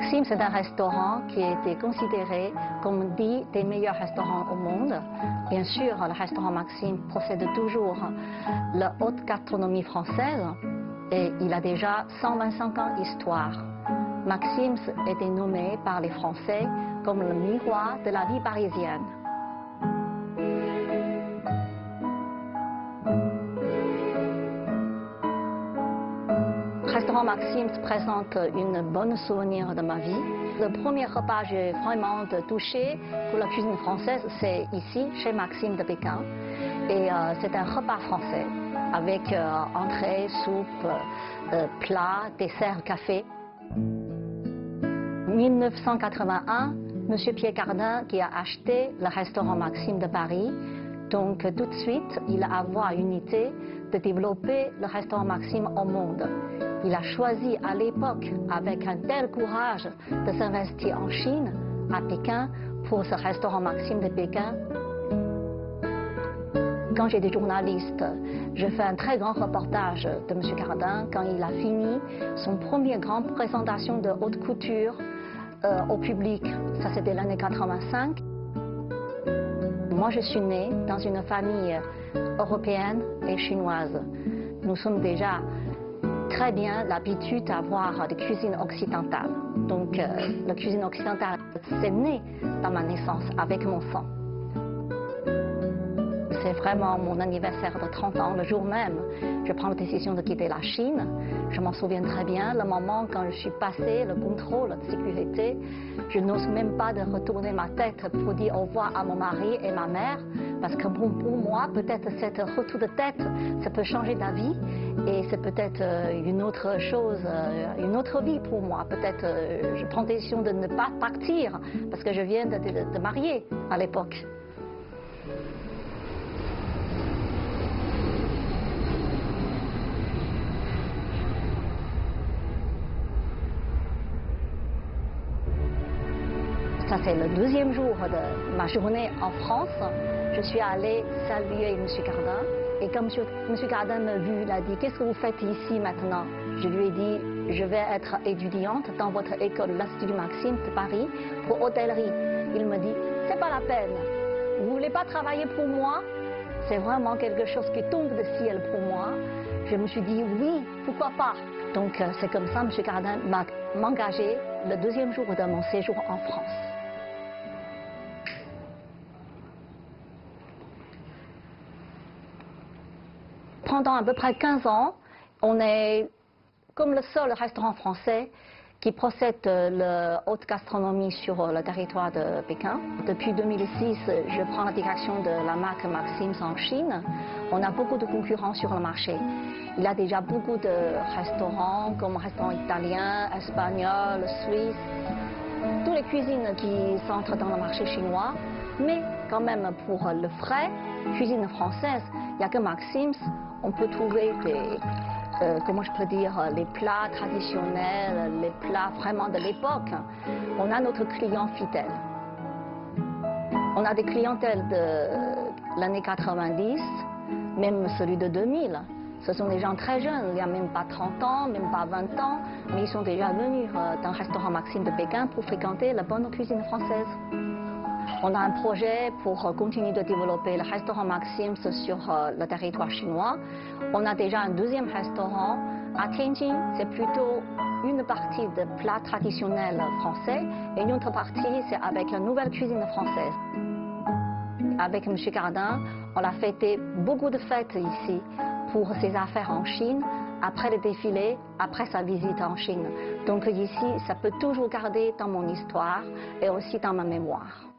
Maxime, c'est un restaurant qui a été considéré comme dit des meilleurs restaurants au monde. Bien sûr, le restaurant Maxime possède toujours la haute gastronomie française et il a déjà 125 ans d'histoire. Maxime a été nommé par les Français comme le miroir de la vie parisienne. Le restaurant Maxime présente une bonne souvenir de ma vie. Le premier repas que j'ai vraiment touché pour la cuisine française, c'est ici, chez Maxime de Pékin. Et c'est un repas français avec entrée, soupe, plat, dessert, café. 1981, M. Pierre Cardin qui a acheté le restaurant Maxime de Paris. Donc tout de suite, il a avoir une idée de développer le restaurant Maxime au monde. Il a choisi à l'époque, avec un tel courage, de s'investir en Chine, à Pékin, pour ce restaurant Maxime de Pékin. Quand j'étais journaliste, je fais un très grand reportage de M. Cardin quand il a fini son premier grande présentation de haute couture au public. Ça, c'était l'année 85. Moi, je suis née dans une famille européenne et chinoise. Nous sommes déjà très bien l'habitude d'avoir des cuisines occidentales. Donc, la cuisine occidentale, c'est né dans ma naissance, avec mon sang. C'est vraiment mon anniversaire de 30 ans, le jour même. Je prends la décision de quitter la Chine. Je m'en souviens très bien, le moment quand je suis passé le contrôle de sécurité. Je n'ose même pas de retourner ma tête pour dire au revoir à mon mari et ma mère. Parce que pour moi, peut-être cette retour de tête, ça peut changer la vie. Et c'est peut-être une autre chose, une autre vie pour moi. Peut-être je prends la décision de ne pas partir parce que je viens de marier à l'époque. Ça, c'est le deuxième jour de ma journée en France. Je suis allée saluer M. Cardin. Et quand M. Cardin m'a vu, il a dit « Qu'est-ce que vous faites ici maintenant ?» Je lui ai dit « Je vais être étudiante dans votre école, l'Institut Maxime de Paris, pour hôtellerie. » Il me dit « C'est pas la peine. Vous ne voulez pas travailler pour moi ?» C'est vraiment quelque chose qui tombe du ciel pour moi. Je me suis dit « Oui, pourquoi pas ?» Donc c'est comme ça, M. Cardin m'a engagé le deuxième jour de mon séjour en France. Pendant à peu près 15 ans, on est comme le seul restaurant français qui possède la haute gastronomie sur le territoire de Pékin. Depuis 2006, je prends la direction de la marque Maxime en Chine. On a beaucoup de concurrents sur le marché. Il y a déjà beaucoup de restaurants comme restaurants italiens, espagnols, suisses, toutes les cuisines qui s'entrent dans le marché chinois. Mais quand même pour le frais, cuisine française, il n'y a que Maxime. On peut trouver comment je peux dire, les plats traditionnels, les plats vraiment de l'époque. On a notre client fidèle. On a des clientèles de l'année 90, même celui de 2000. Ce sont des gens très jeunes, il n'y a même pas 30 ans, même pas 20 ans, mais ils sont déjà venus dans le restaurant Maxime de Pékin pour fréquenter la bonne cuisine française. On a un projet pour continuer de développer le restaurant Maxime sur le territoire chinois. On a déjà un deuxième restaurant à Tianjin. C'est plutôt une partie de plats traditionnels français et une autre partie, c'est avec la nouvelle cuisine française. Avec M. Cardin, on a fêté beaucoup de fêtes ici pour ses affaires en Chine, après le défilé, après sa visite en Chine. Donc ici, ça peut toujours garder dans mon histoire et aussi dans ma mémoire.